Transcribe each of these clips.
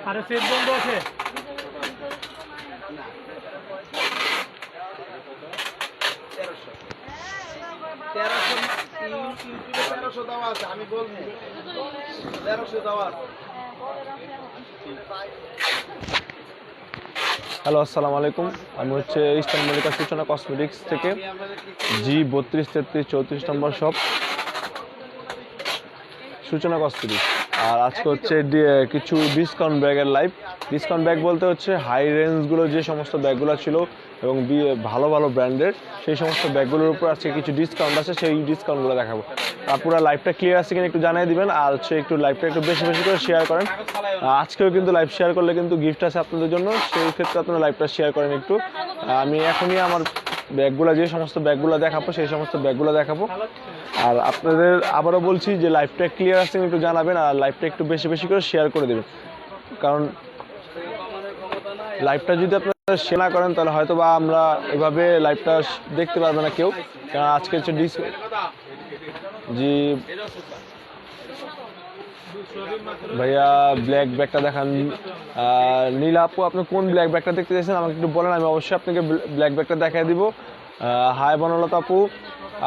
আরে সেট বন্ধ আছে। আমি বলবো 1300 দেওয়া আছে। হ্যালো, আসসালামু আলাইকুম। আমি হচ্ছে ইস্টার্ন মল্লিকা সূচনা কসমেটিক্স থেকে G323334 নম্বর শপ সূচনা কসমেটিক্স। আর আজকে হচ্ছে কিছু ডিসকাউন্ট ব্যাগের লাইভ। ডিসকাউন্ট ব্যাগ বলতে হচ্ছে হাই রেঞ্জগুলো যে সমস্ত ব্যাগগুলো ছিল এবং ভালো ভালো ব্র্যান্ডের সেই সমস্ত ব্যাগগুলোর উপর আজকে কিছু ডিসকাউন্ট আছে, সেই ডিসকাউন্টগুলো দেখাবো। আর পুরো লাইভটা ক্লিয়ার আছে কিনা একটু জানিয়ে দিবেন, আর হচ্ছে একটু লাইভটা একটু বেশি বেশি করে শেয়ার করেন। আজকেও কিন্তু লাইভ শেয়ার করলে কিন্তু গিফট আছে আপনাদের জন্য, সেই ক্ষেত্রে আপনারা লাইভটা শেয়ার করেন একটু। আমি এখনই আমার ব্যাগগুলো যে সমস্ত ব্যাগগুলো দেখাবো সেই সমস্ত ব্যাগগুলো দেখাবো। আর আপনাদের আবারও বলছি যে লাইভটা ক্লিয়ার আছে একটু জানাবেন, আর লাইভটা একটু বেশি বেশি করে শেয়ার করে দেবেন, কারণ লাইভটা যদি আপনারা শেয়ার না করেন তাহলে হয়তো বা আমরা এভাবে লাইভটা দেখতে পারবে না কেউ। কারণ আজকে হচ্ছে জি ভাইয়া ব্ল্যাক ব্যাগটা দেখান। নীলা আপু, আপনি কোন ব্ল্যাক ব্যাগটা দেখতে চাইছেন আমাকে একটু বলেন, আমি অবশ্যই আপনাকে ব্ল্যাক ব্যাগটা দেখাই দিব। হাই বনলতা আপু।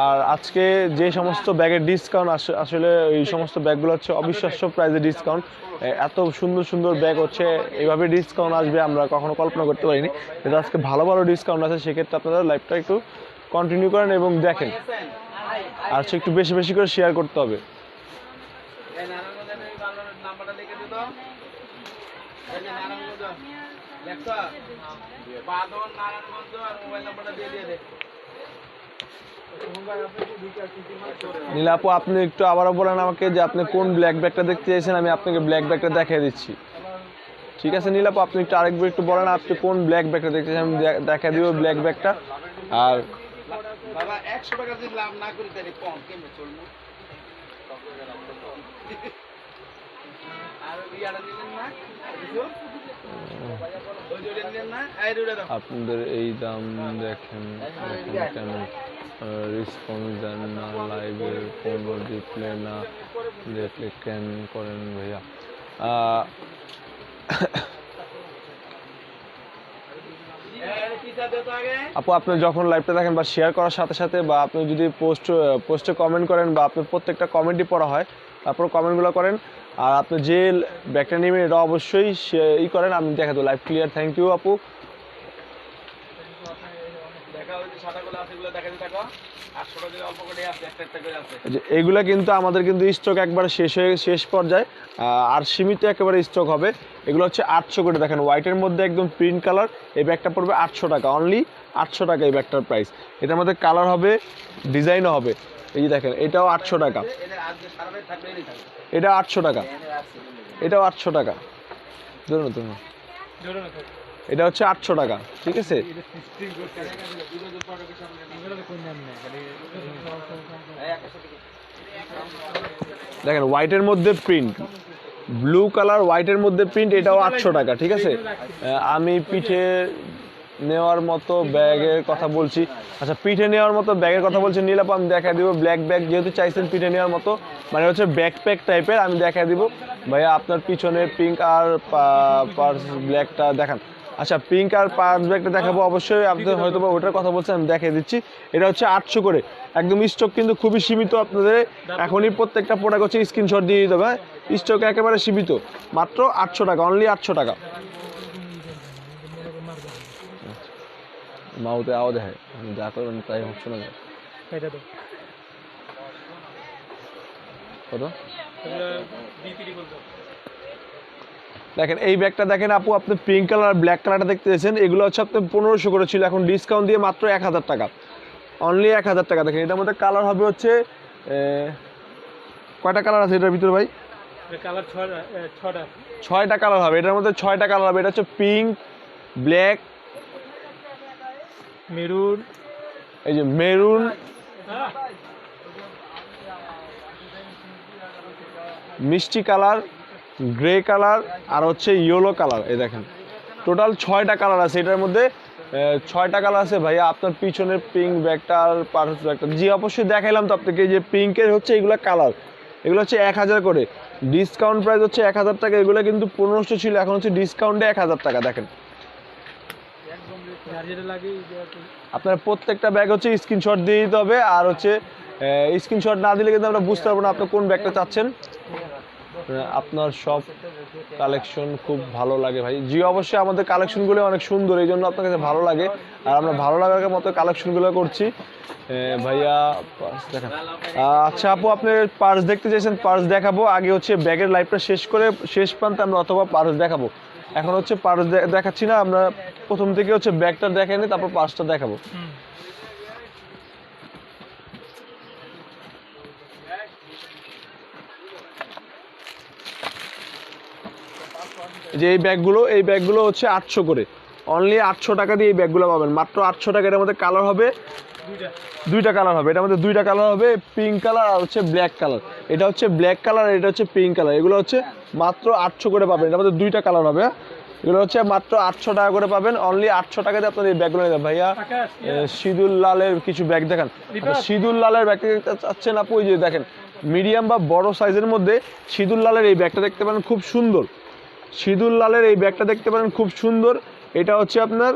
আর আজকে যে সমস্ত ব্যাগের ডিসকাউন্ট আসলে এই সমস্ত ব্যাগগুলো হচ্ছে অবিশ্বাস্য প্রাইসে ডিসকাউন্ট। এত সুন্দর সুন্দর ব্যাগ হচ্ছে এইভাবে ডিসকাউন্ট আসবে আমরা কখনো কল্পনা করতে পারিনি। কিন্তু আজকে ভালো ভালো ডিসকাউন্ট আছে, সেক্ষেত্রে আপনারা লাইভটা একটু কন্টিনিউ করেন এবং দেখেন, আর হচ্ছে একটু বেশি বেশি করে শেয়ার করতে হবে। নীলা আপু, আপনি একটু আবারও বলেন আমাকে যে আপনি কোন ব্ল্যাক ব্যাগটা দেখতে চাইছেন, আমি আপনাকে ব্ল্যাক ব্যাগটা দেখিয়ে দিচ্ছি। ঠিক আছে নীলা আপু, আপনি একটু আরেকবার একটু বলেন আপনি কোন ব্ল্যাক ব্যাগটা দেখতে চাইছেন, আমি দেখিয়ে দিব ব্ল্যাক ব্যাগটা। আর বাবা 100 টাকা যদি লাভ না করি তাহলে কম কেমনে চলবে? আর ইয়াটা দিলেন না আপনাদের এই দাম দেখেন কেন রেসপন্স দেন না, লাইভের কোনো রিপ্লে না দেখলে কেন করেন ভাইয়া? আপু, আপনি যখন লাইভটা দেখেন বা শেয়ার করার সাথে সাথে বা আপনি যদি পোস্টে কমেন্ট করেন বা আপনি প্রত্যেকটা কমেন্টই পড়া হয়, তারপর কমেন্টগুলো করেন। আর আপনি যে ব্যাগটা নেবেন এটা অবশ্যই ই করেন, আমি দেখা দেবো লাইভ ক্লিয়ার। থ্যাংক ইউ আপু। এইগুলা কিন্তু আমাদের কিন্তু স্টক একবার শেষ পর্যায়ে, আর সীমিত একেবারে স্টক হবে। এগুলো হচ্ছে 800 করে, দেখেন হোয়াইটের মধ্যে একদম প্রিন্ট কালার। এই ব্যাগটা পড়বে 800 টাকা, অনলি 800 টাকা এই ব্যাগটার প্রাইস। এটার মধ্যে কালার হবে, ডিজাইনও হবে। এই যে দেখেন, এটাও 800 টাকা, এটা 800 টাকা, এটাও 800 টাকা, ধরুন ধরুন, এটা হচ্ছে 800 টাকা। ঠিক আছে, দেখেন হোয়াইটের মধ্যে প্রিন্ট, ব্লু কালার হোয়াইটের মধ্যে প্রিন্ট, এটাও 800 টাকা। ঠিক আছে, আমি পিঠে নেওয়ার মতো ব্যাগের কথা বলছি। আচ্ছা, পিঠে নেওয়ার মতো ব্যাগের কথা বলছি নীলাপ, আমি দেখা দিব ব্ল্যাক ব্যাগ, যেহেতু চাইছেন পিঠে নেওয়ার মতো, মানে হচ্ছে ব্যাকপ্যাক টাইপের, আমি দেখা দিব ভাইয়া। আপনার পিছনে পিঙ্ক আর পার্স ব্ল্যাকটা দেখান। আচ্ছা, পিঙ্ক আর পার্স ব্যাগটা দেখাবো অবশ্যই, আপনি হয়তো বা ওটার কথা বলছেন, আমি দেখিয়ে দিচ্ছি। এটা হচ্ছে 800 করে, একদম স্টক কিন্তু খুবই সীমিত। আপনাদের এখনই প্রত্যেকটা প্রোডাক্ট হচ্ছে স্ক্রিনশট দিয়ে দিতে হবে, স্টক একেবারে সীমিত, মাত্র 800 টাকা, অনলি 800 টাকা। মাউতে আওয়াজ হয়, যা করবেন তাই হচ্ছে না। কত দেখেন এই ব্যাগটা দেখেন আপু, আপনি পিঙ্ক কালার ব্ল্যাক কালারটা দেখতে চাইছেন, এগুলো হচ্ছে আপনি 1500 করে ছিল, এখন ডিসকাউন্ট দিয়ে মাত্র 1000 টাকা, অনলি 1000 টাকা। দেখেন এটার মধ্যে কালার হবে হচ্ছে কয়টা কালার আছে এটার ভিতরে ভাই? কালার 6টা কালার হবে, এটার মধ্যে 6টা কালার হবে। এটা হচ্ছে পিঙ্ক, ব্ল্যাক, মেরুন, এই যে মেরুন, মিষ্টি কালার, গ্রে কালার, আর হচ্ছে ইয়েলো কালার। এই দেখেন টোটাল 6টা কালার আছে এটার মধ্যে। 6টা কালার আছে ভাইয়া। আপনার পিছনের পিঙ্ক ব্যাগটা আর পার্স ব্যাগটা, জি অবশ্যই দেখাইলাম তো আপনাকে। যে পিঙ্কের হচ্ছে এগুলো কালার, এগুলো হচ্ছে 1000 করে, ডিসকাউন্ট প্রাইস হচ্ছে 1000 টাকা। এগুলো কিন্তু 1500 ছিল, এখন হচ্ছে ডিসকাউন্টে 1000 টাকা। দেখেন আপনার প্রত্যেকটা ব্যাগ হচ্ছে স্ক্রিনশট দিয়ে দিতে হবে, আর হচ্ছে স্ক্রিনশট না দিলে কিন্তু আমরা বুঝতে পারবো না আপনি কোন ব্যাগটা চাচ্ছেন। আপনার সব কালেকশন খুব ভালো লাগে ভাই। জি অবশ্যই আমাদের কালেকশনগুলো অনেক সুন্দর, এই জন্য আপনার কাছে ভালো লাগে, আর আমরা ভালো লাগার মতো কালেকশনগুলো করছি ভাইয়া। পার্স দেখান। আচ্ছা আপু, আপনি পার্স দেখতে চাইছেন, পার্স দেখাবো। আগে হচ্ছে ব্যাগের লাইফটা শেষ করে শেষ প্রান্তে আমরা অথবা পার্স দেখাবো। এখন হচ্ছে পার্স দেখাচ্ছি না, আমরা প্রথম থেকে হচ্ছে ব্যাগটা দেখাই নি, তারপর পার্সটা দেখাবো। যে এই ব্যাগগুলো হচ্ছে 800 করে, অনলি 800 টাকা দিয়ে এই ব্যাগগুলো পাবেন, মাত্র 800 টাকা। এটার মধ্যে কালার হবে দুইটা কালার হবে, এটার মধ্যে দুইটা কালার হবে, পিঙ্ক কালার আর হচ্ছে ব্ল্যাক কালার। এটা হচ্ছে ব্ল্যাক কালার, এটা হচ্ছে পিঙ্ক কালার। এগুলো হচ্ছে মাত্র 800 করে পাবেন, এটার মধ্যে দুইটা কালার হবে। এগুলো হচ্ছে মাত্র 800 টাকা করে পাবেন, অনলি 800 টাকা দিয়ে আপনার এই ব্যাগগুলো নিতে। ভাইয়া সিদুল লালের কিছু ব্যাগ দেখান। সিদুল লালের ব্যাগ চাচ্ছেন আপু? ওই যে দেখেন মিডিয়াম বা বড় সাইজের মধ্যে সিদুল লালের এই ব্যাগটা দেখতে পারেন, খুব সুন্দর। সিদুল লালের এই ব্যাগটা দেখতে পারেন, খুব সুন্দর। এটা হচ্ছে আপনার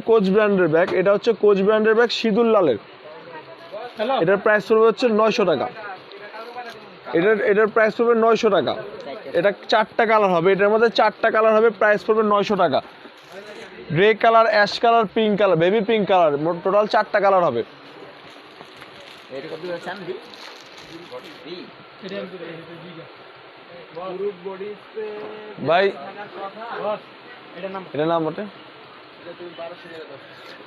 কোচ ব্র্যান্ডের ব্যাগ, এটা হচ্ছে কোচ ব্র্যান্ডের ব্যাগ সিদুল লালের। এটার প্রাইস পড়বে হচ্ছে 900 টাকা। এটার প্রাইস পড়বে 900 টাকা। এটা 4টা কালার হবে, এটার মধ্যে 4টা কালার হবে, প্রাইস পড়বে 900 টাকা। Grey colour, ash colour, pink colour, baby pink colour, মোট টোটাল 4টা কালার হবে। ভাই এটার নাম ওটা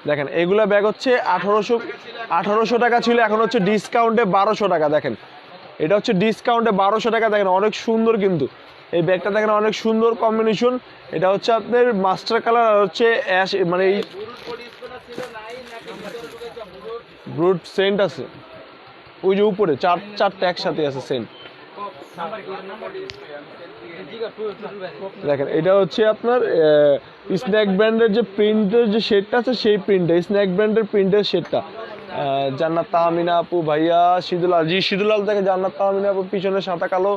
দেখেন, এগুলা ব্যাগ হচ্ছে 1800 টাকা ছিল, এখন হচ্ছে ডিসকাউন্টে 1200 টাকা। দেখেন এটা হচ্ছে ডিসকাউন্টে 1200 টাকা। দেখেন অনেক সুন্দর, কিন্তু এই ব্যাগটা দেখেন অনেক সুন্দর কম্বিনেশন। এটা হচ্ছে আপনার মাস্টার কালার আর হচ্ছে অ্যাশ, মানে এই ব্রুট সেন্ট আছে ওই যে উপরে চারটে একসাথে আছে সেন্ট। দেখেন এটা হচ্ছে আপনার স্ন্যাক ব্র্যান্ডের যে প্রিন্টের যে শেডটা আছে, সেই প্রিন্টটা স্ন্যাক ব্র্যান্ডের প্রিন্টের শেডটা। জান্নাত তাহমিনা আপু, ভাইয়া সিদুলাল, জি সিদুলাল দেখে জান্নাত তাহমিনা আপু। পিছনে সাদা কালো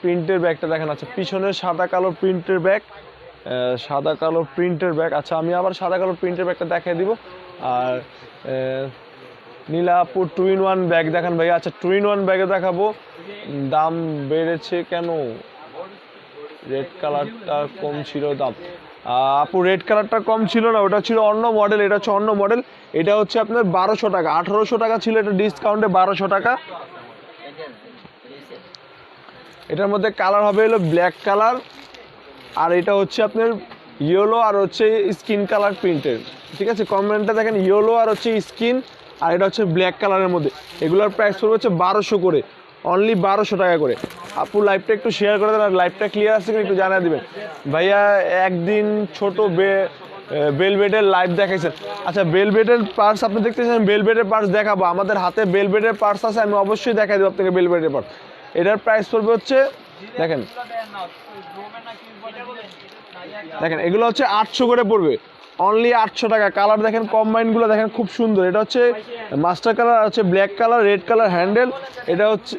প্রিন্টের ব্যাগটা দেখেন। আচ্ছা পিছনে সাদা কালো প্রিন্টের ব্যাগ, সাদা কালো প্রিন্টের ব্যাগ। আচ্ছা আমি আবার সাদা কালো প্রিন্টের ব্যাগটা দেখিয়ে দিব। আর নীলা আপু 2-in-1 ব্যাগ দেখান ভাইয়া। আচ্ছা 2-in-1 ব্যাগে দেখাবো। দাম বেড়েছে কেন? রেড কালারটা কম ছিল দাম। আপু রেড কালারটা কম ছিল না, ওটা ছিল অন্য মডেল, এটা হচ্ছে অন্য মডেল। এটা হচ্ছে আপনার 1200 টাকা, 1800 টাকা ছিল, এটা ডিসকাউন্টে 1200 টাকা। এটার মধ্যে কালার হবে হলো ব্ল্যাক কালার, আর এটা হচ্ছে আপনার ইয়েলো আর হচ্ছে স্কিন কালার প্রিন্টের। ঠিক আছে, কমেন্টটা দেখেন ইয়েলো আর হচ্ছে স্কিন, আর এটা হচ্ছে ব্ল্যাক কালারের মধ্যে। এগুলোর প্রাইস পড়বে হচ্ছে 1200 করে, অনলি 1200 টাকা করে। আপু লাইভটা একটু শেয়ার করে দেন, আর লাইভটা ক্লিয়ার আছে কিনা একটু জানিয়ে দিবেন ভাইয়া। একদিন ছোট বেলভেটের লাইভ দেখাইছেন। আচ্ছা বেলভেটের পার্স আপনি দেখতেছেন, বেলভেটের পার্স দেখাবো, আমাদের হাতে বেলভেটের পার্স আছে, আমি অবশ্যই দেখাই দেবো আপনাকে বেলভেটের পার্স। এটার প্রাইস পড়বে হচ্ছে দেখেন এগুলো হচ্ছে 800 করে পড়বে, অনলি 800 টাকা। কালার দেখেন, কম্বাইনগুলো দেখেন খুব সুন্দর। এটা হচ্ছে মাস্টার কালার, হচ্ছে black colour, red colour handle. এটা হচ্ছে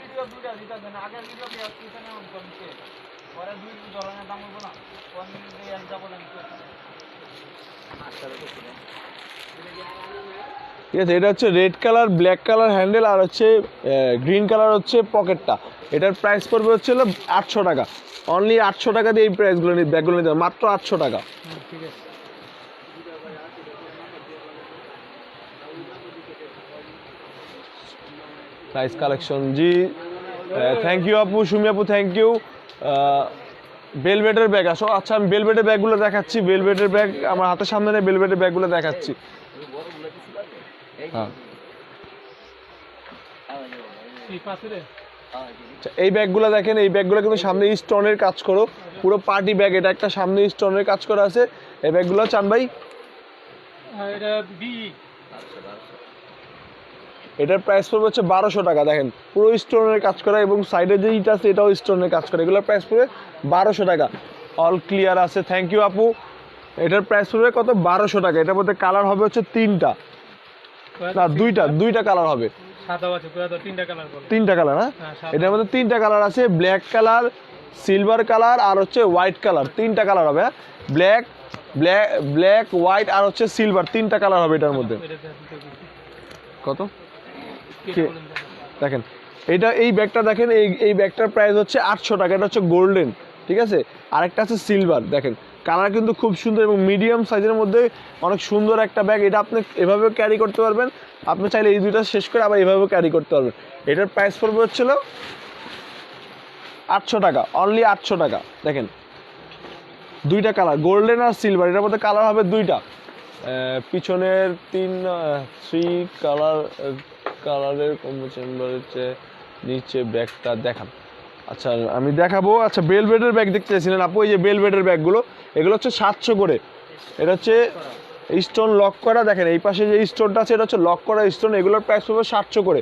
ঠিক আছে, এটা হচ্ছে red colour, black colour handle, আর হচ্ছে গ্রিন কালার হচ্ছে পকেটটা। এটার প্রাইস পড়বে হচ্ছে 800 টাকা, অনলি 800 টাকা দিয়ে এই প্রাইসগুলো ব্যাগগুলো নিতে হবে, মাত্র 800 টাকা। নাইস কালেকশন, জি থ্যাংক ইউ আপু, সুমি আপু থ্যাংক ইউ। বেলভেটের ব্যাগ আসো। আচ্ছা আমি বেলভেটের ব্যাগগুলো দেখাচ্ছি, বেলভেটের ব্যাগ আমার হাতের সামনে নেই, বেলভেটের ব্যাগগুলো দেখাচ্ছি। হ্যাঁ এই ব্যাগগুলো দেখেন, এই ব্যাগগুলো কিন্তু সামনে স্টোনের কাজ করো, পুরো পার্টি ব্যাগ। এটা একটা সামনে স্টোনের কাজ করা আছে। এই ব্যাগগুলো চান ভাই? এটার প্রাইস পড়বে হচ্ছে 1200 টাকা। দেখেন পুরো স্টোনের কাজ করা, এবং সাইডে যে ইটা আছে এটাও স্টোনের কাজ করা। এগুলোর প্রাইস পড়বে 1200 টাকা। অল ক্লিয়ার আছে, থ্যাংক ইউ আপু। এটার প্রাইস পড়বে কত 1200 টাকা। এটার মধ্যে কালার হবে হচ্ছে তিনটা, না দুইটা কালার হবে, সাদা আছে পুরো তো তিনটা কালার বলে, তিনটা কালার। হ্যাঁ, সাদা। এটার মধ্যে তিনটা কালার আছে, ব্ল্যাক কালার, সিলভার কালার আর হচ্ছে হোয়াইট কালার, তিনটা কালার হবে। ব্ল্যাক ব্ল্যাক হোয়াইট আর হচ্ছে সিলভার, তিনটা কালার হবে এটার মধ্যে। কত দেখেন এটা, এই ব্যাগটা দেখেন, এই ব্যাগটার প্রাইস হচ্ছে 800 টাকা। এটা হচ্ছে গোল্ডেন, ঠিক আছে। আরেকটা আছে সিলভার, দেখেন কালার কিন্তু খুব সুন্দর এবং মিডিয়াম সাইজের মধ্যে অনেক সুন্দর একটা ব্যাগ। এটা আপনি এভাবেও ক্যারি করতে পারবেন, আপনি চাইলে এই দুইটা শেষ করে আবার এভাবেও ক্যারি করতে পারবেন। এটার প্রাইস পড়বে হচ্ছিল 800 টাকা, অনলি 800 টাকা। দেখেন দুইটা কালার, গোল্ডেন আর সিলভার, এটার মধ্যে কালার হবে দুইটা। পিছনের থ্রি কালারের কম্বো চেম্বারের চেয়ে নিচে ব্যাগটা দেখান। আচ্ছা আমি দেখাবো। আচ্ছা বেলভেটের ব্যাগ দেখতে চাইছিলেন আপু, এই যে বেলভেটের ব্যাগগুলো, এগুলো হচ্ছে 700 করে। এটা হচ্ছে স্টোন লক করা, দেখেন এই পাশে যে স্টোনটা আছে এটা হচ্ছে লক করা স্টোন, এগুলোর প্রাইস পড়বে 700 করে,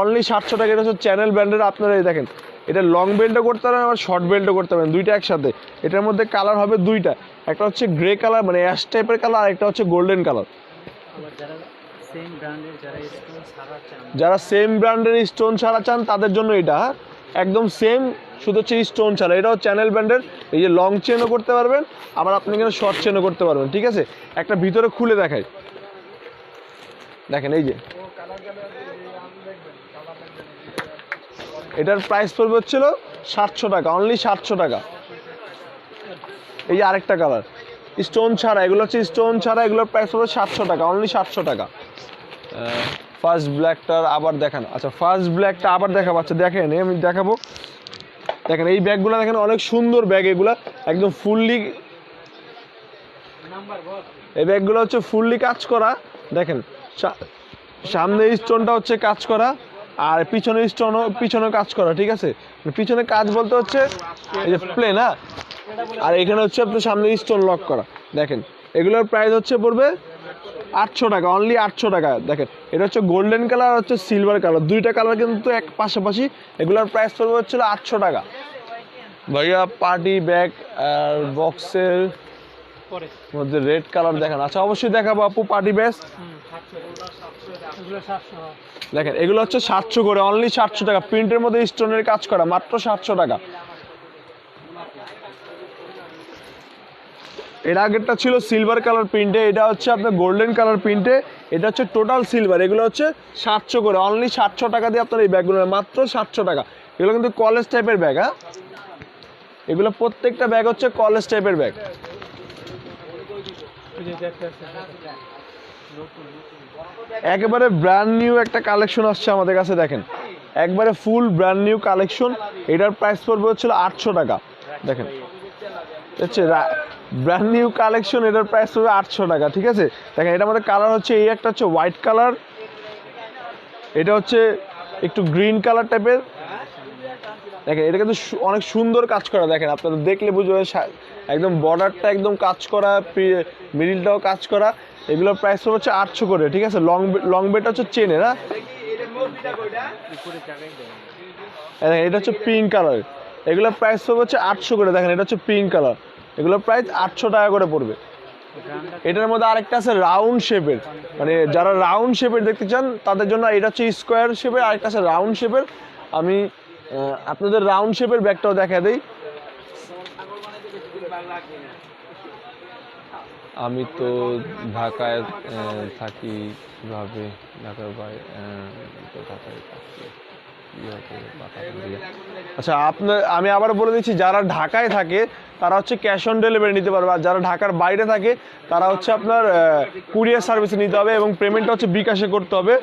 অনলি 700 টাকা। এটা হচ্ছে চ্যানেল ব্র্যান্ডের। আপনারা এই দেখেন এটা লং বেল্টও করতে পারবেন আবার শর্ট বেল্টও করতে পারবেন, দুইটা একসাথে। এটার মধ্যে কালার হবে দুইটা, একটা হচ্ছে গ্রে কালার মানে অ্যাশ টাইপের কালার, আর একটা হচ্ছে গোল্ডেন কালার। যারা সেম ব্র্যান্ডের স্টোন ছাড়া চান তাদের জন্য এটা একদম সেম, শুধু হচ্ছে স্টোন ছাড়া। এটাও চ্যানেল ব্র্যান্ডের। এই যে লং চেনও করতে পারবেন, আবার আপনি এখানে শর্ট চেনও করতে পারবেন, ঠিক আছে। একটা ভিতরে খুলে দেখাই, দেখেন এই যে এটার প্রাইস পড়বে হচ্ছিল 700 টাকা, অনলি 700 টাকা। এই যে আরেকটা কালার স্টোন ছাড়া, এগুলো হচ্ছে স্টোন ছাড়া, এগুলোর প্রাইস পড়বে 700 টাকা, অনলি 700 টাকা। ফার্স্ট ব্ল্যাকটার আবার দেখান। আচ্ছা ফার্স্ট ব্ল্যাকটা আবার দেখাবো। আচ্ছা দেখেন আমি দেখাবো, দেখেন এই ব্যাগগুলো দেখেন অনেক সুন্দর ব্যাগ, এগুলা একদম ফুললি, এই ব্যাগগুলো হচ্ছে ফুললি কাজ করা। দেখেন সামনে স্টোনটা হচ্ছে কাজ করা, আর পিছনে কাজ করা, ঠিক আছে। পিছনে কাজ বলতে হচ্ছে এই যে প্লেন, হ্যাঁ, আর এখানে হচ্ছে আপনার সামনে স্টোন লক করা। দেখেন এগুলোর প্রাইস হচ্ছে পড়বে 800 টাকা, অনলি 800 টাকা। দেখেন এটা হচ্ছে গোল্ডেন কালার আর হচ্ছে সিলভার কালার, দুইটা কালার কিন্তু এক পাশাপাশি। এগুলোর প্রাইস পড়বে হচ্ছিল 800 টাকা। ভাইয়া পার্টি ব্যাগ আর বক্সের মধ্যে রেড কালার দেখান। আচ্ছা অবশ্যই দেখাবো আপু পার্টি ব্যাগ। দেখেন এগুলো হচ্ছে 700 করে, অনলি 700 টাকা। প্রিন্টের মধ্যে স্টোনের কাজ করা, মাত্র 700 টাকা। এর আগেরটা ছিল সিলভার কালার প্রিন্টে, এটা হচ্ছে আপনার গোল্ডেন কালার প্রিন্টে, এটা হচ্ছে টোটাল সিলভার। এগুলো হচ্ছে 700 করে, অনলি 700 টাকা দিয়ে আপনার এই ব্যাগগুলো, মাত্র 700 টাকা। এগুলো কিন্তু কলেজ টাইপের ব্যাগ, হ্যাঁ, এগুলো প্রত্যেকটা ব্যাগ হচ্ছে কলেজ টাইপের ব্যাগ। একেবারে ব্র্যান্ড নিউ একটা কালেকশন আসছে আমাদের কাছে, দেখেন একবারে ফুল ব্র্যান্ড নিউ কালেকশন। এটার প্রাইস পড়বে হচ্ছিল 800 টাকা। দেখেন হচ্ছে ব্র্যান্ড নিউ কালেকশন, এটার প্রাইস পড়বে 800 টাকা, ঠিক আছে। দেখেন এটার মধ্যে কালার হচ্ছে এই একটা হচ্ছে হোয়াইট কালার, এটা হচ্ছে একটু গ্রিন কালার টাইপের। দেখেন এটা কিন্তু অনেক সুন্দর কাজ করা, দেখেন আপনারা দেখলে বুঝবে, একদম বর্ডারটা একদম কাজ করা, মিডিলটাও কাজ করা। এগুলোর প্রাইস হচ্ছে 800 করে, ঠিক আছে। লং বেট হচ্ছে চেনে না, এটা হচ্ছে পিঙ্ক কালার, এগুলোর প্রাইস হচ্ছে 800 করে। দেখেন এটা হচ্ছে পিঙ্ক কালার, এগুলোর প্রাইস 800 টাকা করে পড়বে। এটার মধ্যে আরেকটা আছে রাউন্ড শেপের, মানে যারা রাউন্ড শেপের দেখতে চান তাদের জন্য। এটা হচ্ছে স্কোয়ার শেপের, আরেকটা আছে রাউন্ড শেপের। আমি আপনাদের রাউন্ড শেপের ব্যাগটাও দেখা দেই। আমি তো ঢাকায় থাকি, কিভাবে ঢাকার বাইরে ঢাকায় থাকি। আচ্ছা আমি আবার বলে দিচ্ছি, যারা ঢাকায় থাকে তারা হচ্ছে ক্যাশ অন ডেলিভারি নিতে পারবে, আর যারা ঢাকার বাইরে থাকে তারা হচ্ছে আপনার কুরিয়ার সার্ভিসে নিতে হবে এবং পেমেন্টটা হচ্ছে বিকাশে করতে হবে।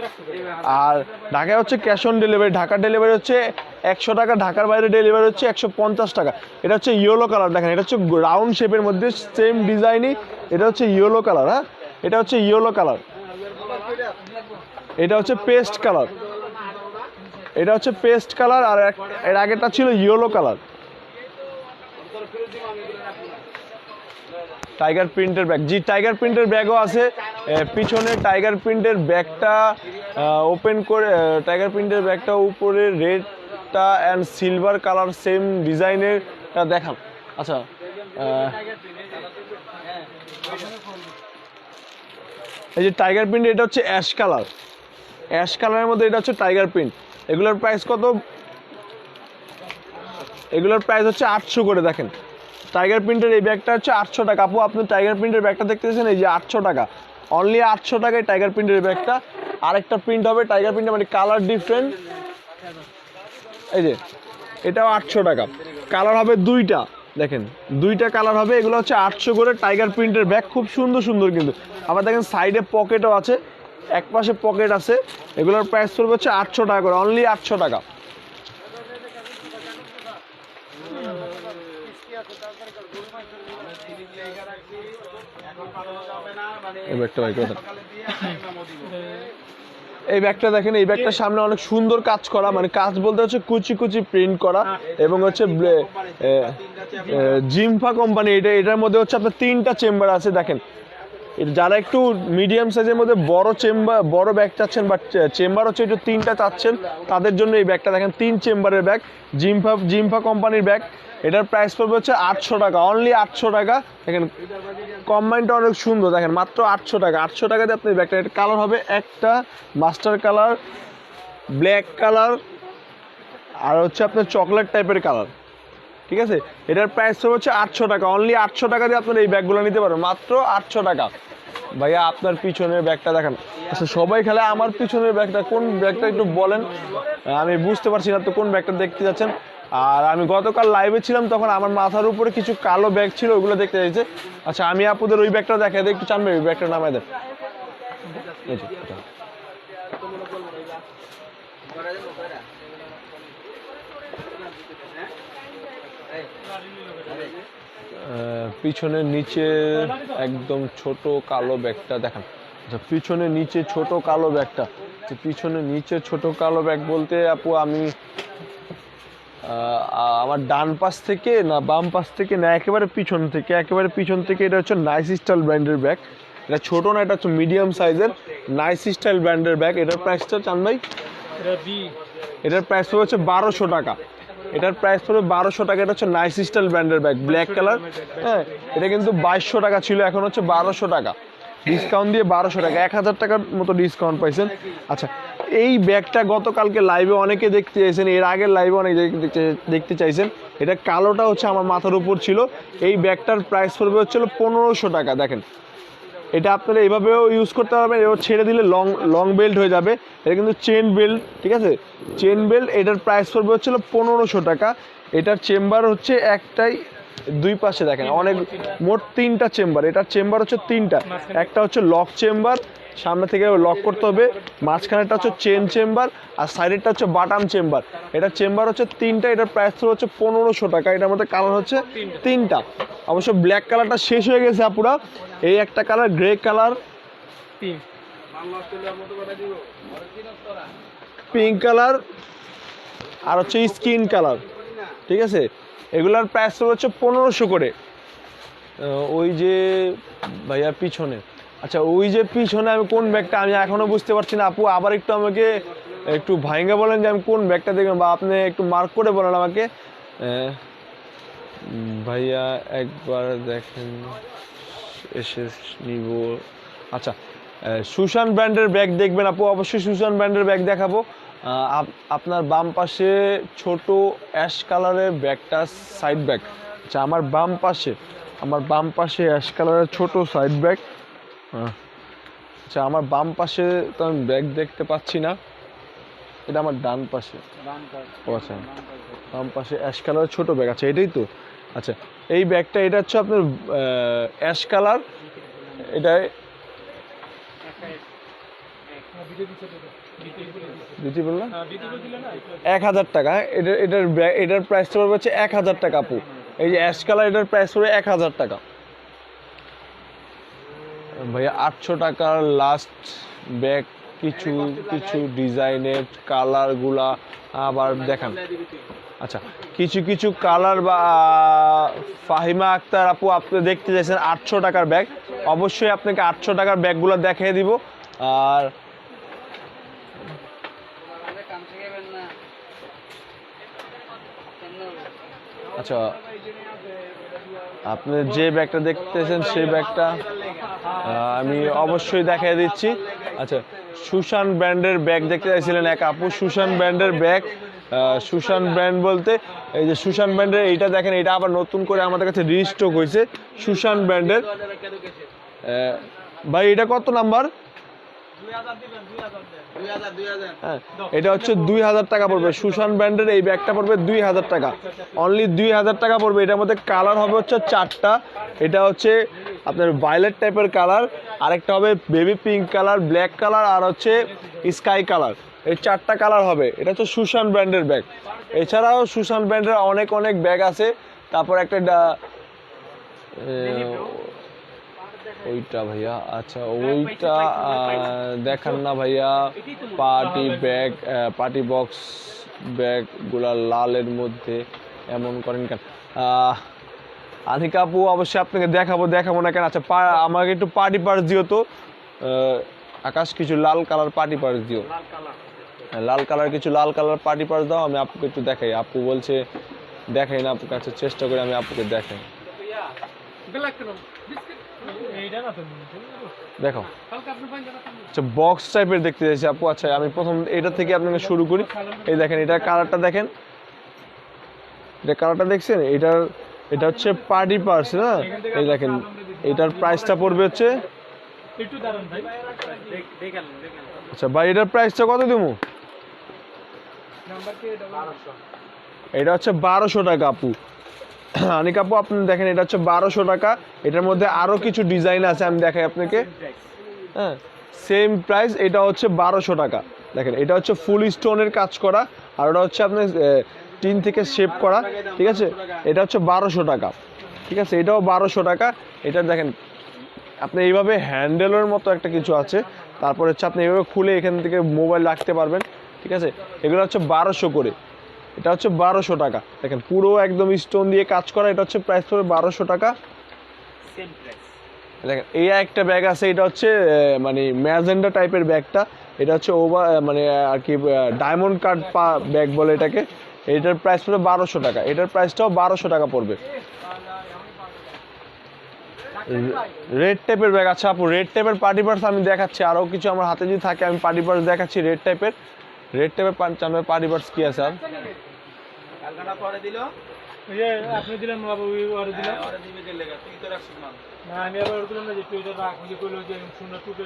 আর ঢাকায় হচ্ছে ক্যাশ অন ডেলিভারি, ঢাকার ডেলিভারি হচ্ছে 100 টাকা, ঢাকার বাইরে ডেলিভারি হচ্ছে 150 টাকা। এটা হচ্ছে ইয়েলো কালার, দেখেন এটা হচ্ছে রাউন্ড শেপের মধ্যে সেম ডিজাইনই, এটা হচ্ছে ইয়েলো কালার, হ্যাঁ, এটা হচ্ছে ইয়েলো কালার, এটা হচ্ছে পেস্ট কালার, এটা হচ্ছে পেস্ট কালার, আর এর আগেরটা ছিল ইয়েলো কালার। টাইগার প্রিন্টের ব্যাগ, জি টাইগার প্রিন্টের ব্যাগও আছে। পিছনে টাইগার প্রিন্টের ব্যাগটা ওপেন করে, টাইগার প্রিন্টের ব্যাগটা উপরে রেডটা অ্যান্ড সিলভার কালার সেম ডিজাইনের দেখান। আচ্ছা এই যে টাইগার প্রিন্ট, এটা হচ্ছে অ্যাশ কালার, অ্যাশ কালারের মধ্যে এটা হচ্ছে টাইগার প্রিন্ট। এগুলোর প্রাইস কত? এগুলোর প্রাইস হচ্ছে 800 করে। দেখেন টাইগার প্রিন্টের এই ব্যাগটা হচ্ছে 800 টাকা। আপু আপনি টাইগার প্রিন্টের ব্যাগটা দেখতেছেন, এই যে 800 টাকা, অনলি 800 টাকায় টাইগার প্রিন্টের ব্যাগটা। আরেকটা প্রিন্ট হবে টাইগার প্রিন্টের, মানে কালার ডিফারেন্ট, এই যে এটাও 800 টাকা। কালার হবে দুইটা, দেখেন দুইটা কালার হবে। এগুলো হচ্ছে 800 করে টাইগার প্রিন্টের ব্যাগ, খুব সুন্দর সুন্দর কিন্তু। আবার দেখেন সাইডে পকেটও আছে, এক পাশে পকেট আছে। এগুলোর প্রাইস পড়বে হচ্ছে 800 টাকা করে, অনলি 800 টাকা। এই ব্যাগটা ভাই কথা, এই ব্যাগটা দেখেন, এই ব্যাগটার সামনে অনেক সুন্দর কাজ করা, মানে কাজ বলতে হচ্ছে কুচি কুচি প্রিন্ট করা, এবং হচ্ছে জিম্ফা কোম্পানি। এটার মধ্যে হচ্ছে আপনার 3টা চেম্বার আছে। দেখেন যারা একটু মিডিয়াম সাইজের মধ্যে বড় ব্যাগ চাচ্ছেন, বাট চেম্বার হচ্ছে একটু 3টা চাচ্ছেন, তাদের জন্য এই ব্যাগটা দেখেন, 3 চেম্বারের ব্যাগ, জিম্ফা কোম্পানির ব্যাগ। এটার প্রাইস পড়বে হচ্ছে 800 টাকা, অনলি 800 টাকা। দেখেন কম্বাইনটা অনেক সুন্দর, দেখেন মাত্র 800 টাকা। 800 টাকাতে আপনি ব্যাগটা, এটা কালার হবে একটা মাস্টার কালার, ব্ল্যাক কালার, আর হচ্ছে আপনার চকলেট টাইপের কালার, ঠিক আছে। এটার প্রাইস হচ্ছে 800 টাকা, অনলি 800 টাকা দিয়ে আপনার এই ব্যাগগুলো নিতে পারবেন, মাত্র 800 টাকা। ভাইয়া আপনার পিছনের ব্যাগটা দেখান। আচ্ছা সবাই খেলে আমার পিছনের ব্যাগটা, কোন ব্যাগটা একটু বলেন, আমি বুঝতে পারছি না তো কোন ব্যাগটা দেখতে যাচ্ছেন। আর আমি গতকাল লাইভে ছিলাম, তখন আমার মাথার উপরে কিছু কালো ব্যাগ ছিল, ওগুলো দেখতে চাইছে। আচ্ছা আমি আপুদের ওই ব্যাগটা দেখাই দিই, একটু চানবে ওই ব্যাগটা নামাই দেন। পিছনের নিচে একদম ছোট কালো ব্যাগটা দেখান। আচ্ছা পিছনের নিচে ছোট কালো ব্যাগটা, পিছনের নিচে ছোট কালো ব্যাগ বলতে আপু আমি আমার ডান পাশ থেকে না বাম পাশ থেকে না, একেবারে পিছন থেকে, এটা হচ্ছে নাইস স্টাইল ব্র্যান্ডের ব্যাগ। এটা ছোট না, এটা হচ্ছে মিডিয়াম সাইজের নাইস স্টাইল ব্র্যান্ডের ব্যাগ। এটার প্রাইসটা চান ভাই? এটার প্রাইস হচ্ছে 1200 টাকা। এটার প্রাইস পড়বে 1200 টাকা। এটা হচ্ছে নাইস স্টাইল ব্র্যান্ডের ব্যাগ, ব্ল্যাক কালার। হ্যাঁ এটা কিন্তু 2200 টাকা ছিল, এখন হচ্ছে 1200 টাকা, ডিসকাউন্ট দিয়ে 1200 টাকা, 1000 টাকার মতো ডিসকাউন্ট পাইছেন। আচ্ছা এই ব্যাগটা গতকালকে লাইভে অনেকে দেখতে চাইছেন, এর আগের লাইভে অনেকে দেখতে চাইছেন। এটা কালোটা হচ্ছে আমার মাথার উপর ছিল। এই ব্যাগটার প্রাইস পড়বে হচ্ছিল 1500 টাকা। দেখেন এটা আপনারা এইভাবেও ইউজ করতে পারবেন, এবার ছেড়ে দিলে লং বেল্ট হয়ে যাবে। এটা কিন্তু চেন বেল্ট, ঠিক আছে, চেন বেল্ট। এটার প্রাইস পড়বে হচ্ছিল 1500 টাকা। এটার চেম্বার হচ্ছে একটাই, দুই পাশে দেখেন অনেক, মোট 3টা চেম্বার। এটার চেম্বার হচ্ছে 3টা, একটা হচ্ছে লক চেম্বার, সামনে থেকে লক করতে হবে, মাঝখানেরটা হচ্ছে চেন চেম্বার, আর সাইডেরটা হচ্ছে বাটাম চেম্বার। এটার চেম্বার হচ্ছে 3টা। এটার প্রাইস হচ্ছে 1500 টাকা। এটার মধ্যে কালার হচ্ছে 3টা। অবশ্য ব্ল্যাক কালারটা শেষ হয়ে গেছে আপুরা, এই একটা colour, grey colour, pink colour, আর হচ্ছে স্কিন কালার, ঠিক আছে। এগুলার প্রাইস হচ্ছে 1500 করে। ওই যে ভাইয়া পিছনে, আচ্ছা ওই যে পিছনে আমি কোন ব্যাগটা আমি এখনো বুঝতে পারছি না। আপু আবার একটু আমাকে একটু ভাইঙ্গা বলেন যে আমি কোন ব্যাগটা দেখবেন, বা আপনি একটু মার্ক করে বলেন আমাকে। ভাইয়া একবার দেখেন, এসে নিব। আচ্ছা সুশান ব্র্যান্ডের ব্যাগ দেখবেন আপু, অবশ্যই সুশান ব্র্যান্ডের ব্যাগ দেখাবো। আপনার বাম পাশে ছোট অ্যাশ কালারের ব্যাগটা সাইড ব্যাগ। আচ্ছা আমার বাম পাশে অ্যাশ কালারের ছোট সাইড ব্যাগ। আচ্ছা আমার বাম পাশে তো আমি ব্যাগ দেখতে পাচ্ছি না, এটা আমার ডান পাশে। আচ্ছা বাম পাশে অ্যাশ কালারের ছোট ব্যাগ, আচ্ছা এটাই তো। আচ্ছা এই ব্যাগটা, এটা হচ্ছে আপনার অ্যাশ কালার, এটা দিতে বললাম 1000 টাকা। এটার প্রাইসটা পড়বে হচ্ছে 1000 টাকা আপু। এই যে অ্যাশ কালার, এটার প্রাইস পড়বে 1000 টাকা। ভাইয়া 800 টাকার লাস্ট ব্যাগ, কিছু কিছু ডিজাইনের কালারগুলা আবার দেখান। আচ্ছা কিছু কিছু কালার, বা ফাহিমা আক্তার আপু আপনি দেখতে চাইছেন 800 টাকার ব্যাগ, অবশ্যই আপনাকে 800 টাকার ব্যাগগুলো দেখিয়ে দিব। আর আচ্ছা আপনি যে ব্যাগটা দেখতেছেন সেই ব্যাগটা আমি অবশ্যই দেখিয়ে দিচ্ছি। আচ্ছা, সুশান ব্র্যান্ডের ব্যাগ দেখতে চাইছিলেন এক আপু, সুশান ব্র্যান্ডের ব্যাগ। সুশান ব্র্যান্ড বলতে এই যে সুশান ব্র্যান্ডের এইটা দেখেন, এটা আবার নতুন করে আমাদের কাছে রিস্টক হয়েছে সুশান ব্র্যান্ডের। ভাই এটা কত নাম্বার? হ্যাঁ, এটা হচ্ছে 2000 টাকা পড়বে। সুশান ব্র্যান্ডের এই ব্যাগটা পড়বে 2000 টাকা, অনলি 2000 টাকা পড়বে। এটার মধ্যে কালার হবে হচ্ছে 4টা। এটা হচ্ছে আপনার ভায়োলেট টাইপের কালার, আরেকটা হবে baby pink colour, black colour, আর হচ্ছে স্কাই কালার। এই 4টা কালার হবে। এটা হচ্ছে সুশান ব্র্যান্ডের ব্যাগ। এছাড়াও সুশান ব্র্যান্ডের অনেক অনেক ব্যাগ আছে। তারপর একটা ওইটা ভাইয়া, আচ্ছা ওইটা দেখান না ভাইয়া। পার্টি ব্যাগ, পার্টি বক্স ব্যাগগুলা লালের মধ্যে এমন করেন কেন? আধিকা আপু অবশ্যই আপনাকে দেখাবো না কেন। আচ্ছা আমাকে একটু পার্টি পার্স দিও তো আকাশ, কিছু লাল কালার পার্টি পার্স দিও। লাল কালার, কিছু লাল কালার পার্টি পার্স দাও, আমি আপুকে একটু দেখাই। আপু বলছে দেখাই না আপুর কাছে, চেষ্টা করে আমি আপুকে দেখাই। দেখো, আচ্ছা বক্স টাইপের দেখতে চাইছি আপু। আচ্ছা আমি প্রথম এটা থেকে আপনাকে শুরু করি। এই দেখেন, এটার কালারটা দেখেন, এটা কালারটা দেখছেন? এটা হচ্ছে পার্টি পার্স না? এই দেখেন, এটার প্রাইসটা পড়বে হচ্ছে, আচ্ছা ভাই এটার প্রাইসটা কত দেবো? এটা হচ্ছে 1200 টাকা আপু। আনিক আপু আপনি দেখেন, এটা হচ্ছে 1200 টাকা। এটার মধ্যে আরো কিছু ডিজাইন আছে, আমি দেখাই আপনাকে। হ্যাঁ, সেম প্রাইস। এটা হচ্ছে 1200 টাকা। দেখেন, এটা হচ্ছে ফুল স্টোনের কাজ করা, আর ওটা হচ্ছে আপনার টিন থেকে শেপ করা, ঠিক আছে? এটা হচ্ছে 1200 টাকা, ঠিক আছে? এটাও 1200 টাকা। এটা দেখেন, আপনি এইভাবে হ্যান্ডেলের মতো একটা কিছু আছে, তারপর হচ্ছে আপনি এইভাবে খুলে এখান থেকে মোবাইল রাখতে পারবেন, ঠিক আছে? এগুলো হচ্ছে 1200 করে। এটা হচ্ছে 1200 টাকা। দেখেন পুরো একদম স্টোন দিয়ে কাজ করা। এটা হচ্ছে প্রাইস পড়বে 1200 টাকা। দেখেন এই একটা ব্যাগ আছে, এটা হচ্ছে মানে ম্যাজেন্ডা টাইপের ব্যাগটা। এটা হচ্ছে ওভার মানে আর কি ডায়মন্ড কাট ব্যাগ বলে এটাকে। এটার প্রাইস পড়বে 1200 টাকা। এটার প্রাইসটাও 1200 টাকা পড়বে। রেড টাইপের ব্যাগ। আচ্ছা আপু, রেড টাইপের পার্টি পার্স আমি দেখাচ্ছি। আরও কিছু আমার হাতে যদি থাকে আমি পার্টি পার্স দেখাচ্ছি। রেড টাইপের পার্টি পার্স কি আছে? আর আপনি দিলেন বাবু, ওরে দিলেন না, আমি আবার ওরে দিলাম না যে তুই রাখ, যে কইলো যে শূন্য টুকে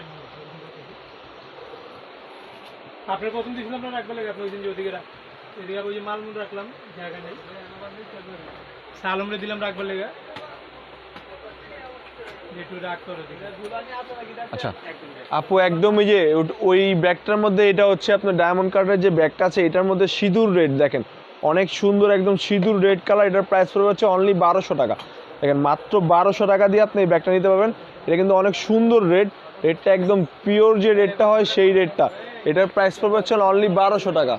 আপনার প্রথম দিয়েছিলাম না রাখবে লাগে। আপনি ওই দিন যে ওদিকে রাখ, এদিকে ওই যে মালমুল রাখলাম, জায়গা নেই, সালমরে দিলাম রাখবার লেগে। আচ্ছা আপু, একদম ওই যে ওই ব্যাগটার মধ্যে এটা হচ্ছে আপনার ডায়মন্ড কার্ডের যে ব্যাগটা আছে, এটার মধ্যে সিঁদুর রেড দেখেন, অনেক সুন্দর একদম সিঁদুর রেড কালার। এটার প্রাইস পড়বে হচ্ছে অনলি 1200 টাকা। দেখেন মাত্র 1200 টাকা দিয়ে আপনি এই ব্যাগটা নিতে পারবেন। এটা কিন্তু অনেক সুন্দর রেডটা একদম পিওর যে রেডটা হয় সেই রেডটা। এটার প্রাইস পড়বে হচ্ছে অনলি 1200 টাকা।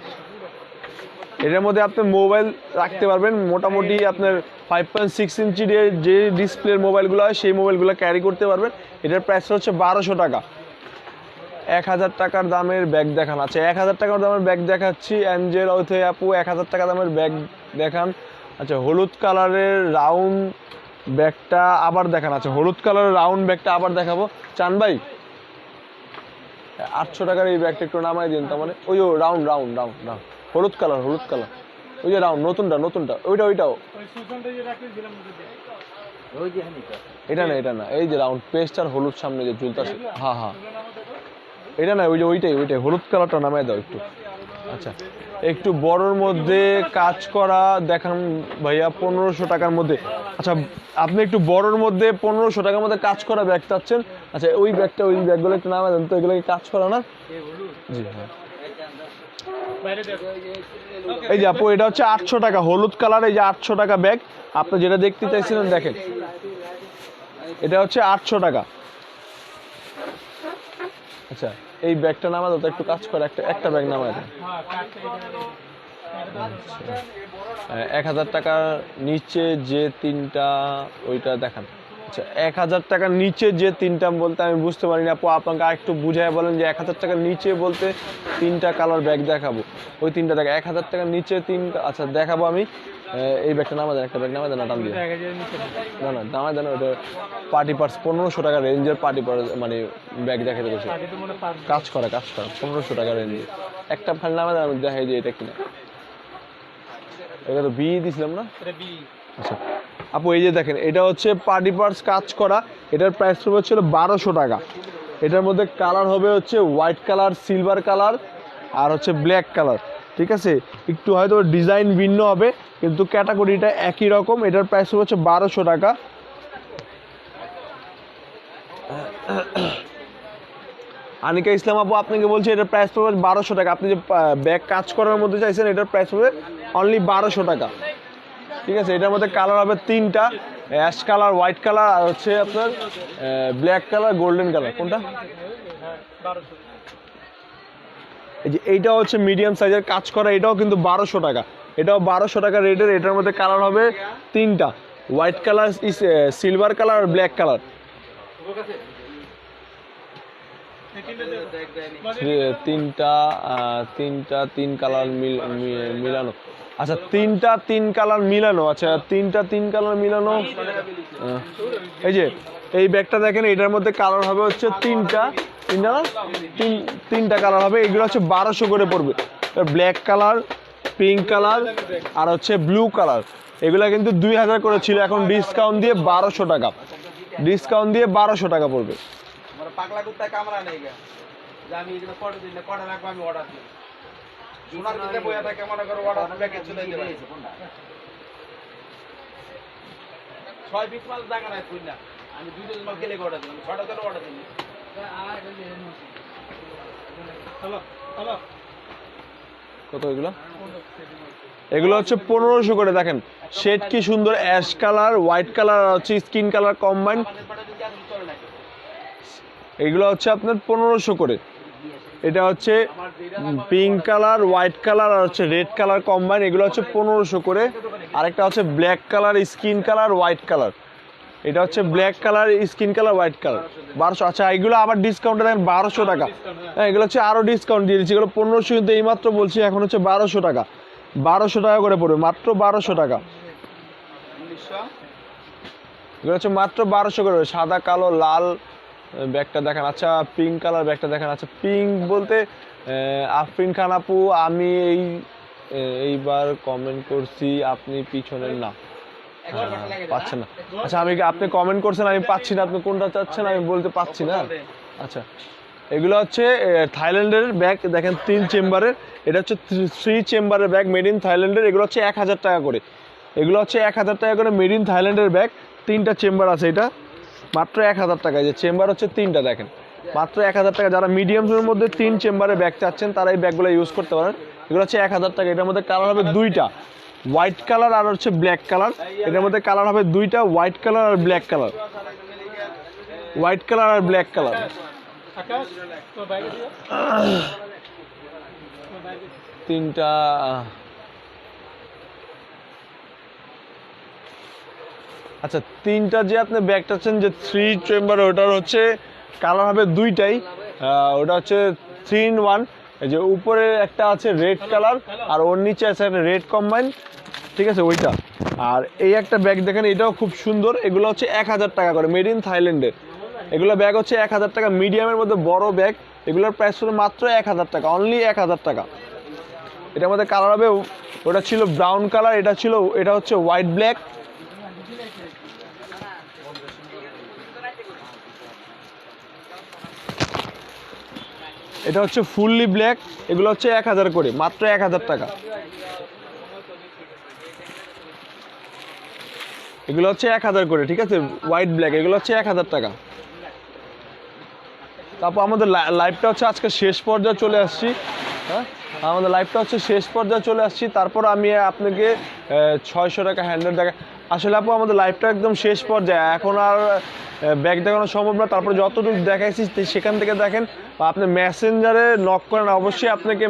এটার মধ্যে আপনি মোবাইল রাখতে পারবেন, মোটামুটি আপনার 5.6 ইঞ্চি যে ডিসপ্লের মোবাইলগুলো হয় সেই মোবাইলগুলো ক্যারি করতে পারবেন। এটার প্রাইস হচ্ছে 1200 টাকা। 1000 টাকার দামের ব্যাগ দেখান। আচ্ছা 1000 টাকার দামের ব্যাগ দেখাচ্ছি। অ্যাঞ্জেল ওথে আপু 1000 টাকা দামের ব্যাগ দেখান। আচ্ছা হলুদ কালারের রাউন্ড ব্যাগটা আবার দেখান। আচ্ছা হলুদ কালারের রাউন্ড ব্যাগটা আবার দেখাবো। চান ভাই 800 টাকার এই ব্যাগটা একটু নামাই দিন। তার মানে ওই রাউন্ড হলুদ কালার ওই যে রাউন্ড নতুনটা ওইটাও এটা না এই যে রাউন্ড পেস্ট আর হলুদ সামনে যে ঝুলতাছে। হ্যাঁ এটা না, ওই যে ওইটাই হলুদ কালারটা নামাই দাও একটু। আচ্ছা একটু বড়র মধ্যে কাজ করা দেখান ভাইয়া 1500 টাকার মধ্যে। আচ্ছা আপনি একটু বড়র মধ্যে 1500 টাকার মধ্যে কাজ করা ব্যাগ চাচ্ছেন। আচ্ছা ওই ব্যাগগুলো একটু নামাই দেন তো, এগুলো কি কাজ করা না? জি হ্যাঁ। এই যে আপু এটা হচ্ছে 800 টাকা হলুদ কালার। এই যে 800 টাকা ব্যাগ আপনি যেটা দেখতে চাইছিলেন দেখেন, এটা হচ্ছে 800 টাকা। আচ্ছা এই ব্যাগটা নামা দাও তো, একটু কাজ করে একটা ব্যাগ নামাই দেন। 1000 টাকার নিচে যে তিনটা ওইটা দেখান। আচ্ছা 1000 টাকার নিচে যে তিনটা বলতে আমি বুঝতে পারিনি আপু, আপনাকে আরেকটু বুঝাই বলেন যে 1000 টাকার নিচে বলতে তিনটা কালার ব্যাগ দেখাবো, ওই তিনটা দেখা 1000 টাকার নিচে তিনটা। আচ্ছা দেখাবো আমি এই ব্যাগটা নামা দেন, একটা ব্যাগ নামা দেন না টান দিয়ে। 1000 নিচে না। না না নামা দেন, ওটা পার্টি পার্স 1500 টাকা রেঞ্জের পার্টি পার্স মানে ব্যাগ দেখাতে গেছে, আগে তো মনে 5 কাজ করা 1500 টাকা রেঞ্জে। একটা ফাইল নামা দেন, আমি দেখাই যে এটা কিনা। এটা তো বি দিছিলাম না? এটা বি। আচ্ছা আপু এই যে দেখেন, এটা হচ্ছে পার্টি পার্স কাজ করা, এটার প্রাইস হচ্ছিল 1200 টাকা। এটার মধ্যে কালার হবে হচ্ছে হোয়াইট কালার, সিলভার কালার আর হচ্ছে ব্ল্যাক কালার, ঠিক আছে। একটু হয়তো ডিজাইন ভিন্ন হবে কিন্তু ক্যাটাগরিটা একই রকম। এটার প্রাইস হচ্ছে 1200 টাকা। আনিকা ইসলাম আপু আপনাকে বলছি এটার প্রাইস পড়বে 1200 টাকা। আপনি যে ব্যাগ কাজ করার মধ্যে চাইছেন এটার প্রাইস পড়বে অনলি 1200 টাকা, ঠিক আছে। এটার মধ্যে কালার হবে 3টা, অ্যাশ কালার, হোয়াইট কালার আর হচ্ছে আপনার ব্ল্যাক কালার, গোল্ডেন কালার। কোনটা? হ্যাঁ 1200। এই যে এইটা হচ্ছে মিডিয়াম সাইজের কাজ করা, এটাও কিন্তু 1200 টাকা। এটাও 1200 টাকা রেটের। এটার মধ্যে কালার হবে 3টা, হোয়াইট কালার, সিলভার কালার আর ব্ল্যাক কালার। তিন কালার মিলানো। আচ্ছা 3 কালার মিলানো। আচ্ছা 3 কালার মিলানো। এই যে এই ব্যাগটা দেখেন, এটার মধ্যে কালার হবে হচ্ছে 3টা কালার হবে। এগুলো হচ্ছে 1200 করে পড়বে। ব্ল্যাক কালার, পিঙ্ক কালার আর হচ্ছে ব্লু কালার। এগুলা কিন্তু 2000 করে ছিল, এখন ডিসকাউন্ট দিয়ে 1200 টাকা, ডিসকাউন্ট দিয়ে 1200 টাকা পড়বে। পাগলা কুত্তা কামরা নেই গা, যে আমি এখানে ফটো দিলে কটা রাখবো, আমি অর্ডার দিই সোনার দিতে বইয়া থাকে মনে করো, অর্ডার প্যাকেজ চলে যাবে 6 পিস মাল জায়গা নাই কইনা, আমি 2 ডজন মাল কেলে অর্ডার দিলাম, 6টা করে অর্ডার দিলাম। হ্যালো হ্যালো কত এগুলো? এগুলো হচ্ছে 1500 করে। দেখেন শেড কি সুন্দর, অ্যাশ কালার, হোয়াইট কালার আর হচ্ছে স্কিন কালার কম্বাইন। এগুলো হচ্ছে আপনার 1500 করে। এটা হচ্ছে পিঙ্ক কালার, হোয়াইট কালার আর হচ্ছে রেড কালার কম্বাইন। এগুলো হচ্ছে 1500 করে। আরেকটা হচ্ছে black colour, skin colour, white colour. এটা হচ্ছে black colour, skin colour, white colour 1200। আচ্ছা এগুলো আবার ডিসকাউন্টে দেখেন 1200 টাকা। হ্যাঁ এগুলো হচ্ছে আরও ডিসকাউন্ট দিয়ে দিচ্ছি। এগুলো 1500 কিন্তু এইমাত্র বলছি, এখন হচ্ছে 1200 টাকা। 1200 টাকা করে পড়বে, মাত্র 1200 টাকা। এগুলো হচ্ছে মাত্র 1200 করে। সাদা, কালো, লাল ব্যাগটা দেখেন। আচ্ছা পিঙ্ক কালার ব্যাগটা দেখেন। আচ্ছা পিঙ্ক বলতে আফরিন খান আপু, আমি এইবার কমেন্ট করছি, আপনি পিছনের না পাচ্ছেন না। আচ্ছা আপনি কমেন্ট করছেন, আমি পাচ্ছি না। আপনি কোনটা চাচ্ছেন আমি বলতে পাচ্ছি না। আচ্ছা এগুলো হচ্ছে থাইল্যান্ডের ব্যাগ দেখেন, 3 চেম্বারের। এটা হচ্ছে 3 চেম্বারের ব্যাগ, মেড ইন থাইল্যান্ডের। এগুলো হচ্ছে 1000 টাকা করে। এগুলো হচ্ছে 1000 টাকা করে মেড ইন থাইল্যান্ডের ব্যাগ। 3টা চেম্বার আছে, এটা মাত্র 1000 টাকা। যে চেম্বার হচ্ছে 3টা দেখেন, মাত্র 1000 টাকা। যারা মিডিয়ামের মধ্যে 3 চেম্বারের ব্যাগ চাচ্ছেন তারা এই ব্যাগগুলো ইউজ করতে পারেন। এগুলো হচ্ছে 1000 টাকা। এটার মধ্যে কালার হবে 2টা, হোয়াইট কালার আর হচ্ছে ব্ল্যাক কালার। এটার মধ্যে কালার হবে 2টা, হোয়াইট কালার আর ব্ল্যাক কালার, হোয়াইট কালার আর ব্ল্যাক কালার। আকাশ তো বাইরে দিও, 3টা। আচ্ছা 3টা যে আপনি ব্যাগটা আছেন যে 3 চেম্বার, ওটার হচ্ছে কালার হবে 2টাই। ওটা হচ্ছে 3 in 1। এই যে উপরে একটা আছে রেড কালার আর ওর নিচে আছে একটা রেড কম্বাইন, ঠিক আছে ওইটা। আর এই একটা ব্যাগ দেখেন, এটাও খুব সুন্দর। এগুলো হচ্ছে 1000 টাকা করে, মেড ইন থাইল্যান্ডের। এগুলো ব্যাগ হচ্ছে 1000 টাকা, মিডিয়ামের মধ্যে বড় ব্যাগ। এগুলোর প্রাইস হলো মাত্র 1000 টাকা, অনলি 1000 টাকা। এটার মধ্যে কালার হবে, ওটা ছিল ব্রাউন কালার, এটা হচ্ছে হোয়াইট ব্ল্যাক। এটা হচ্ছে ফুললি ব্ল্যাক। এগুলো হচ্ছে 1000 করে, মাত্র 1000 টাকা। এগুলো হচ্ছে 1000 করে, ঠিক আছে, হোয়াইট ব্ল্যাক। এগুলো হচ্ছে 1000 টাকা। তারপর আমাদের লাইভটা হচ্ছে আজকে শেষ পর্যায়ে চলে আসছি। হ্যাঁ আমাদের লাইভটা হচ্ছে শেষ পর্যায়ে চলে আসছি। তারপর আমি আপনাকে 600 টাকা হ্যান্ডেল দেখা। আসলে আপু আমাদের লাইভটা একদম শেষ পর্যায়ে, এখন আর ব্যাগ দেখানো সম্ভব না। তারপর যতটুকু দেখাইছি সেখান থেকে দেখেন, বা আপনি মেসেঞ্জারে নক করেন, অবশ্যই আপনাকে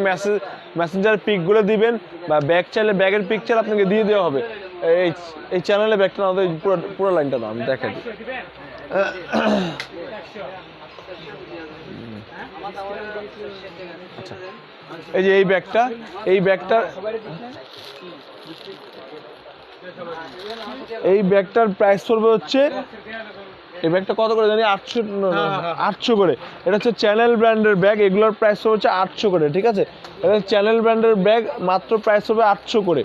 মেসেঞ্জারের পিকগুলো দিবেন, বা ব্যাগ চাইলে ব্যাগের পিকচার আপনাকে দিয়ে দেওয়া হবে। এই চ্যানেলে ব্যাগটা না, পুরো লাইনটা না আমি দেখাই দিই। আচ্ছা এই যে এই ব্যাগটা এই ব্যাগটার প্রাইস পড়বে হচ্ছে, এই ব্যাগটা কত করে জানি 800 করে। এটা হচ্ছে চ্যানেল ব্র্যান্ডের ব্যাগ, এগুলোর প্রাইস হচ্ছে 800 করে, ঠিক আছে। এটা চ্যানেল ব্র্যান্ডের ব্যাগ, মাত্র প্রাইস হবে 800 করে।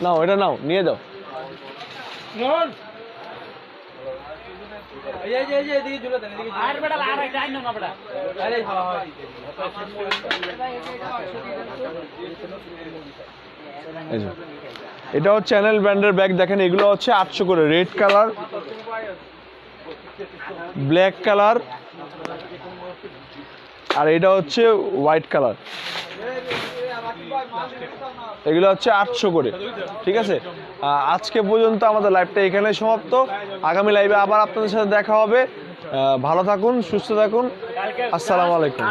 নাও এটা নাও, নিয়ে যাও। এই যে, এটাও চ্যানেল ব্র্যান্ডের ব্যাগ, দেখেন এগুলো হচ্ছে 800 করে। রেড কালার, ব্ল্যাক কালার, আর এটা হচ্ছে হোয়াইট কালার, এগুলো হচ্ছে 800 করে, ঠিক আছে। আজকে পর্যন্ত আমাদের লাইভটা এখানে সমাপ্ত। আগামী লাইভে আবার আপনাদের সাথে দেখা হবে। ভালো থাকুন, সুস্থ থাকুন, আসসালামু আলাইকুম।